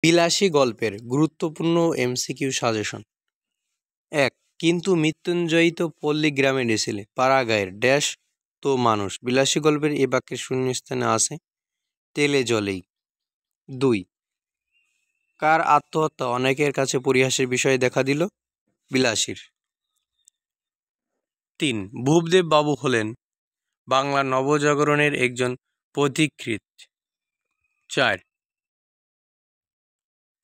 বিলাসী গল্পের গুরুত্বপূর্ণ এমসিকিউ সাজেশন। ১. কিন্তু মৃত্যুঞ্জয়ী তো পল্লী গ্রামে ঢেসিলে পাড়া গায়ের ড্যাশ তো মানুষ। বিলাসী গল্পের এ বাক্যের শূন্যস্থানে আছে তেলে জলেই। ২. কার আত্মহত্যা অনেকের কাছে পরিহাসের বিষয়ে দেখা দিল? বিলাসীর। ৩. ভূপদেব বাবু হলেন বাংলা নবজাগরণের একজন পথিকৃৎ। ৪.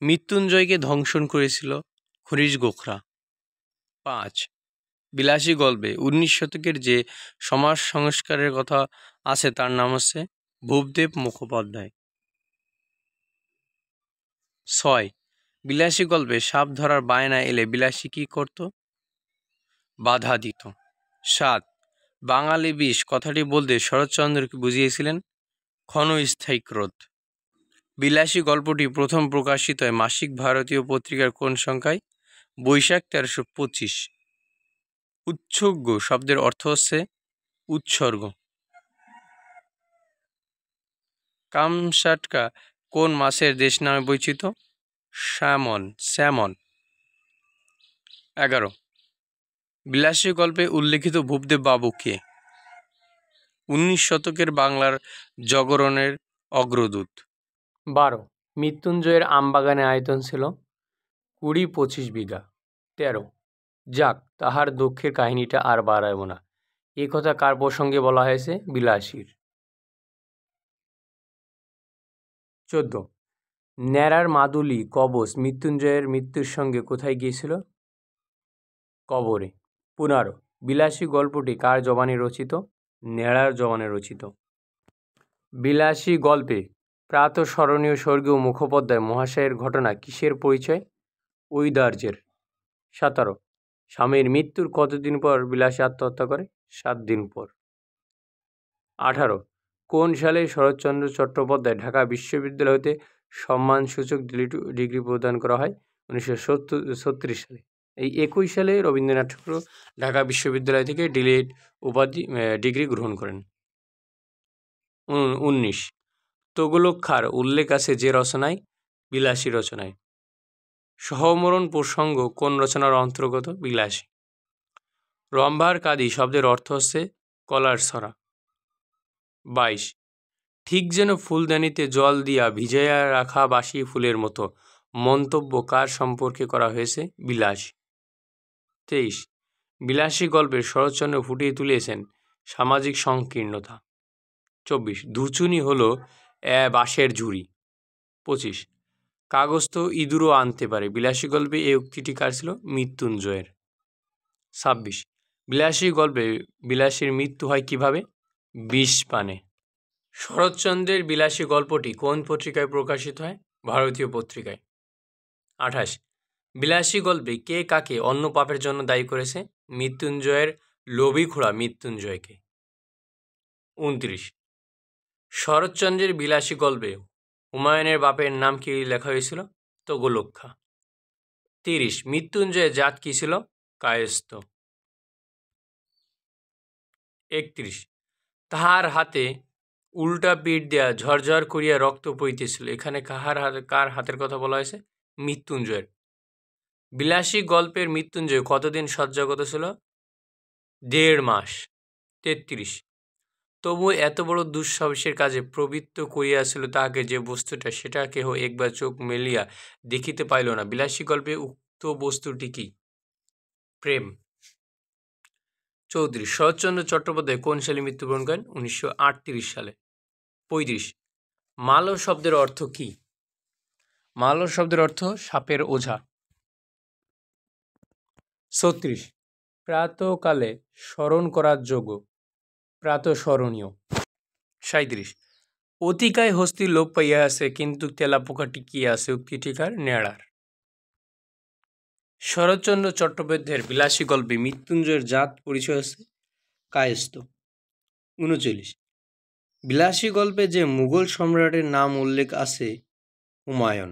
মৃত্যুঞ্জয়কে ধ্বংসন করেছিল হরিশ গোখরা। ৫. বিলাসী গল্পে ১৯ শতকের যে সমাজ সংস্কারের কথা আছে তার নাম হচ্ছে ভূপদেব মুখোপাধ্যায়। ৬. বিলাসী গল্পে সাপ ধরার বায়না এলে বিলাসী কী করত? বাধা দিত। ৭. বাঙালি বিষ কথাটি বলতে শরৎচন্দ্রকে বুঝিয়েছিলেন ক্ষণস্থায়ী ক্রোধ। বিলাসী গল্পটি প্রথম প্রকাশিত হয় মাসিক ভারতীয় পত্রিকার কোন সংখ্যায়? বৈশাখ ১৩২৫। উৎসর্গ শব্দের অর্থ হচ্ছে উৎসর্গ। কামচাটকা কোন মাছের দেশ নামে পরিচিত? স্যামন। ১১. বিলাসী গল্পে উল্লেখিত ভূপদেব বাবু কে? ১৯ শতকের বাংলার জাগরণের অগ্রদূত। ১২. মৃত্যুঞ্জয়ের আমবাগানের আয়তন ছিল ২০-২৫ বিঘা। ১৩. যাক, তাহার দুঃখের কাহিনীটা আর বাড়াইব না, এ কথা কার প্রসঙ্গে বলা হয়েছে? বিলাসীর। ১৪. ন্যাড়ার মাদুলি কবচ মৃত্যুঞ্জয়ের মৃত্যুর সঙ্গে কোথায় গিয়েছিল? কবরে। ১৫. বিলাসী গল্পটি কার জবানে রচিত? ন্যাড়ার জবানে রচিত। বিলাসী গল্পে প্রাতঃস্মরণীয় স্বর্গীয় মুখোপাধ্যায় মহাশয়ের ঘটনা কিসের পরিচয়? ঔদার্যের। ১৭. স্বামীর মৃত্যুর কতদিন পর বিলাসী আত্মহত্যা করে? ৭ দিন পর। ১৮. কোন সালে শরৎচন্দ্র চট্টোপাধ্যায় ঢাকা বিশ্ববিদ্যালয় হতে সম্মানসূচক ডিগ্রি প্রদান করা হয়? ১৯৩৬ সালে। এই একই সালে রবীন্দ্রনাথ ঠাকুর ঢাকা বিশ্ববিদ্যালয় থেকে ডিলিট উপাধি ডিগ্রি গ্রহণ করেন। ১৯. তুগলক খাঁর উল্লেখ আছে যে রচনায়? বিলাসী রচনায়। সহমরণ প্রসঙ্গ কোন রচনার অন্তর্গত? বিলাসী। রম্ভার কাদি শব্দের অর্থ হচ্ছে কলার ছড়া। ২২. ঠিক যেন ফুলদানিতে জল দিয়া ভিজাইয়া রাখা বাসি ফুলের মতো মন্তব্য কার সম্পর্কে করা হয়েছে? বিলাসী। ২৩. বিলাসী গল্পে শরৎচন্দ্র ফুটিয়ে তুলেছেন সামাজিক সংকীর্ণতা। ২৪. ধুচুনি হলো বাঁশের ঝুড়ি। ২৫. কাগজ তো ইঁদুরও আনতে পারে। বিলাসী গল্পে এই উক্তিটি কার ছিল? মৃত্যুঞ্জয়ের। ২৬. বিলাসী গল্পে বিলাসীর মৃত্যু হয় কিভাবে? বিষপানে। শরৎচন্দ্রের বিলাসী গল্পটি কোন পত্রিকায় প্রকাশিত হয়? ভারতীয় পত্রিকায়। ২৮. বিলাসী গল্পে কে কাকে অন্য পাপের জন্য দায়ী করেছে? মৃত্যুঞ্জয়ের লোভী খোড়া মৃত্যুঞ্জয়কে। ২৯. শরৎচন্দ্রের বিলাসী গল্পে হুমায়ুনের বাপের নাম কি লেখা হয়েছিল? তুগলক খাঁ। ৩০. মৃত্যুঞ্জয়ের জাত কি ছিল? কায়স্থ। ৩১. তাহার হাতে উল্টা পিঠ দেয়া ঝরঝর করিয়া রক্ত পড়িতেছিল, এখানে কার হাতের কথা বলা হয়েছে? মৃত্যুঞ্জয়ের। বিলাসী গল্পের মৃত্যুঞ্জয় কতদিন শয্যাগত ছিল? ১.৫ মাস। ৩৩. তবু এত বড় দুঃসাহসের কাজে প্রবৃত্ত করিয়াছিল তাহাকে যে বস্তুটা, সেটা কেহ একবার চোখ মেলিয়া দেখিতে পাইল না। বিলাসী গল্পে উক্ত বস্তুটি কি? প্রেম। ৩৪. শরৎচন্দ্র চট্টোপাধ্যায় কোন সালে মৃত্যুবরণ করেন? ১৯৩৮ সালে। ৩৫. মালো শব্দের অর্থ কি? মালো শব্দের অর্থ সাপের ওঝা। ৩৬. প্রাতকালে স্মরণ করার যোগ্য, প্রাতঃস্মরণীয়। ৩৭. অতিকায় হস্তি লোপ পাইয়াছে কিন্তু তেলাপোকা টিকিয়া আছে, উক্তিটি কার? ন্যাড়ার। শরৎচন্দ্র চট্টোপাধ্যায়ের বিলাসী গল্পে মৃত্যুঞ্জয়ের জাত পরিচয় আছে কায়স্থ। ৩৯. বিলাসী গল্পে যে মুঘল সম্রাটের নাম উল্লেখ আছে হুমায়ুন।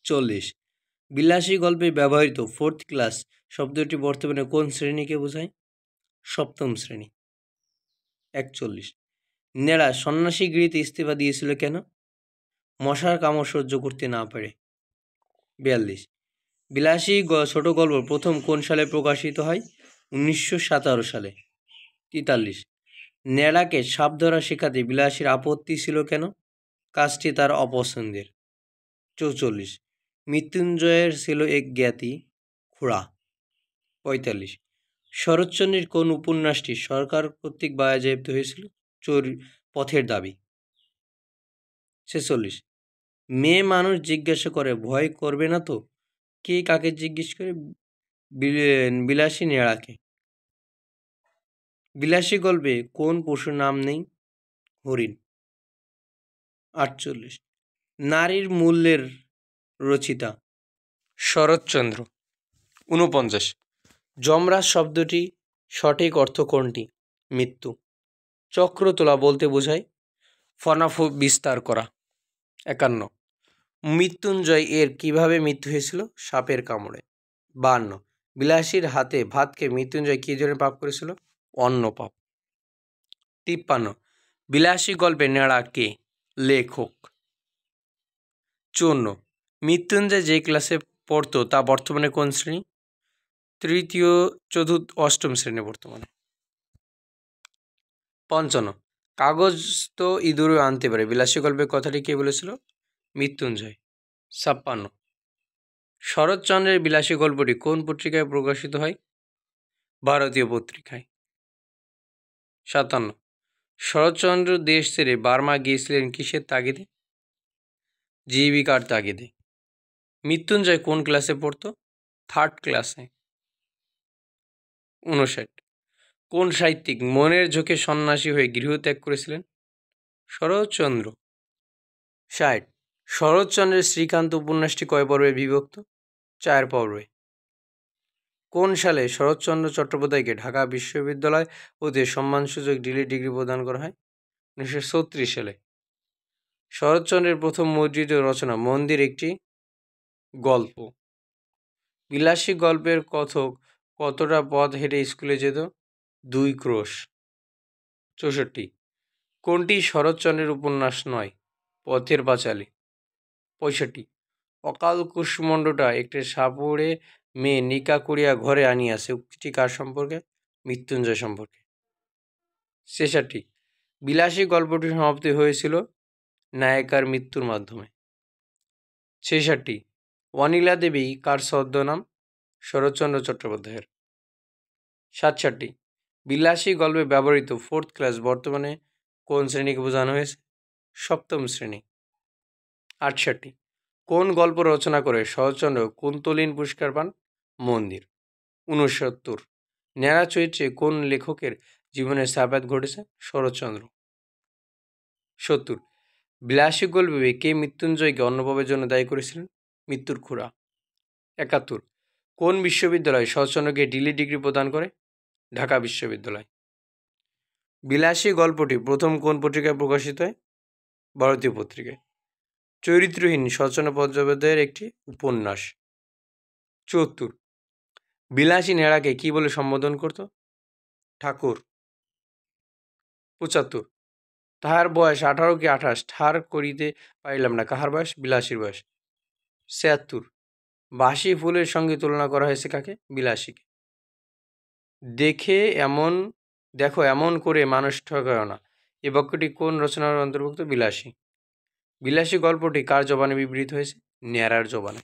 ৪০. বিলাসী গল্পে ব্যবহৃত ফোর্থ ক্লাস শব্দটি বর্তমানে কোন শ্রেণীকে বোঝায়? সপ্তম শ্রেণী। ৪১. ন্যাড়া সন্ন্যাসীগিরিতে ইস্তফা দিয়েছিল কেন? মশার কামড় সহ্য করতে না পারে। 42 বিলাসী ছোট গল্প প্রথম কোন সালে প্রকাশিত হয়? 1917 সালে। 43 ন্যাড়াকে সাপ ধরা শেখাতে বিলাসীর আপত্তি ছিল কেন? কাজটি তার অপছন্দের। 44 মৃত্যুঞ্জয়ের ছিল এক জ্ঞাতি খুড়া। 45 শরৎচন্দ্রের কোন উপন্যাসটি সরকার কর্তৃক বাজেয়াপ্ত হয়েছিল? পথের দাবি। 46 মেয়ে মানুষ জিজ্ঞাসা করে ভয় করবে না তো? কে কাকে জিজ্ঞেস করে? বিলাসী ন্যাড়াকে। বিলাসী গল্পে কোন পশুর নাম নেই? হরিণ। 48 নারীর মূল্যের রচিতা? শরৎচন্দ্র। 49 যমরাজ শব্দটি সঠিক অর্থ কোনটি? মৃত্যু। চক্র তোলা বলতে বোঝায় ফনাফ বিস্তার করা। 51 মৃত্যুঞ্জয় এর কিভাবে মৃত্যু হয়েছিল? সাপের কামড়ে। 52 বিলাসীর হাতে ভাতকে মৃত্যুঞ্জয় কী জন্য পাপ করেছিল? অন্ন পাপ। 53 বিলাসী গল্পে ন্যাড়া কে? লেখক। 54 মৃত্যুঞ্জয় যে ক্লাসে পড়তো তা বর্তমানে কোন শ্রেণী? তৃতীয়, চতুর্থ, অষ্টম শ্রেণী বর্তমানে। 55 কাগজ তো ইঁদুরও আনতে পারে বিলাসী গল্পের কথাটি কে বলেছিল? মৃত্যুঞ্জয়। 56 শরৎচন্দ্রের বিলাসী গল্পটি কোন পত্রিকায় প্রকাশিত হয়? ভারতীয় পত্রিকায়। 57 শরৎচন্দ্র দেশ ছেড়ে বার্মা গিয়েছিলেন কিসের তাগিদে? জীবিকার তাগিদে। মৃত্যুঞ্জয় কোন ক্লাসে পড়তো? থার্ড ক্লাসে। 59 কোন সাহিত্যিক মনের ঝোঁকে সন্ন্যাসী হয়ে গৃহত্যাগ করেছিলেন? শরৎচন্দ্র। 60 শরৎচন্দ্রের শ্রীকান্ত উপন্যাসটি কয় পর্বে বিভক্ত? 4 পর্বে। কোন সালে শরৎচন্দ্র চট্টোপাধ্যায়কে ঢাকা বিশ্ববিদ্যালয় হতে সম্মানসূচক ডিগ্রি প্রদান করা হয়? 1936 সালে। শরৎচন্দ্রের প্রথম মুদ্রিত রচনা মন্দির একটি গল্প। বিলাসী গল্পের কথক কতটা পথ হেঁটে স্কুলে যেত? 2 ক্রোশ। 64 কোনটি শরৎচন্দ্রের উপন্যাস নয়? পথের পাঁচালী। 65 অকাল কুষ্মণ্ডটা একটি সাপুড়ে মেয়ে নিকা করিয়া ঘরে আনিয়াছে উক্তিটি কার সম্পর্কে? মৃত্যুঞ্জয় সম্পর্কে। 66 বিলাসী গল্পটি সমাপ্তি হয়েছিল নায়িকার মৃত্যুর মাধ্যমে। 66 অনিলা দেবী কার ছদ্মনাম? শরৎচন্দ্র চট্টোপাধ্যায়ের। 67 বিলাসী গল্পে ব্যবহৃত ফোর্থ ক্লাস বর্তমানে কোন শ্রেণীকে বোঝানো হয়েছে? সপ্তম শ্রেণী। 68 কোন গল্প রচনা করে শরৎচন্দ্র কুন্তলীন পুরস্কার পান? মন্দির। 69 ন্যাড়া চরিত্রে কোন লেখকের জীবনে ছাপাত ঘটেছে? শরৎচন্দ্র। 70 বিলাসী গল্পে কে মৃত্যুঞ্জয়কে অন্নপাপের জন্য দায়ী করেছিলেন? মৃত্যুর খুড়া। 71 কোন বিশ্ববিদ্যালয় শরৎচন্দ্রকে ডিগ্রি প্রদান করে? ঢাকা বিশ্ববিদ্যালয়। বিলাসী গল্পটি প্রথম কোন পত্রিকায় প্রকাশিত হয়? ভারতীয় পত্রিকায়। চরিত্রহীন শরৎচন্দ্র চট্টোপাধ্যায়ের একটি উপন্যাস। 74 বিলাসী ন্যাড়াকে কি বলে সম্বোধন করত? ঠাকুর। 75 তাহার বয়স 18 কি 28 ঠার করিতে পারিলাম না কাহার বয়স? বিলাসীর বয়স। 76 বাসি ফুলের সঙ্গে তুলনা করা হয়েছে কাকে? বিলাসীকে। দেখো এমন করে মানুষ ঠকায় না এ বাক্যটি কোন রচনার অন্তর্ভুক্ত? বিলাসী। বিলাসী গল্পটি কার জবানে বিবৃত হয়েছে? ন্যাড়ার জবানে।